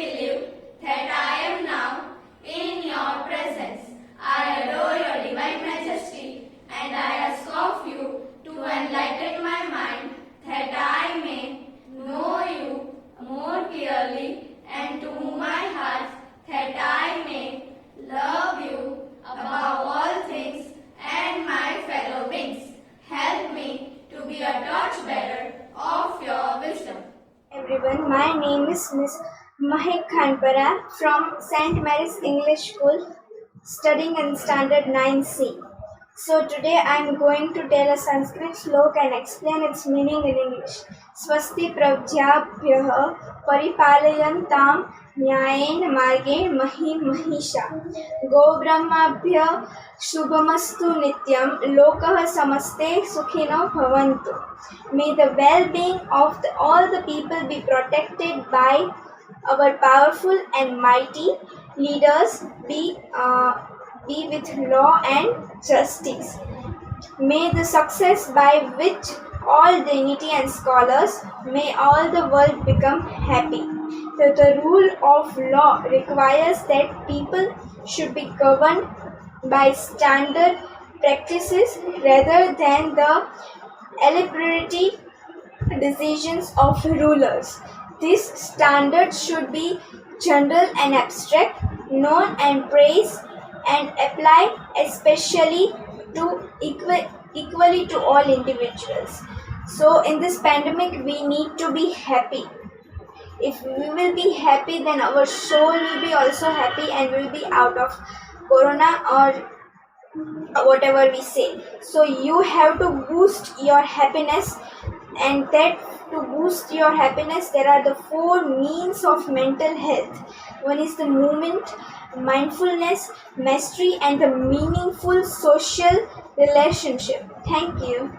believe that I am now in your presence. I adore your divine majesty, and I ask of you to enlighten my mind that I may know you more clearly, and to move my heart that I may love you above all things and my fellow beings. Help me to be a torchbearer of your wisdom. Everyone, my name is Miss Mahik Khanpara from St. Mary's English School, studying in Standard 9C. So today I am going to tell a Sanskrit slok and explain its meaning in English. Swasti prabhyabhyah paripalayantam न्यायेन मार्गेण महीं महिषा गोब्रह्माभ्यः शुभमस्तु नित्यं लोकः समस्ते सुखिनो भवन्तु. May the well-being of all the people be protected by our powerful and mighty leaders, be with law and justice. May the success by which all dignity and scholars, may all the world become happy. So the rule of law requires that people should be governed by standard practices rather than the arbitrary decisions of rulers. These standards should be general and abstract, known and praised, and applied especially to equally to all individuals. So in this pandemic we need to be happy. If we will be happy, then our soul will be also happy and will be out of corona or whatever we say. So you have to boost your happiness, and that to boost your happiness there are the 4 means of mental health. One is the movement, mindfulness, mastery, and the meaningful social relationship. Thank you.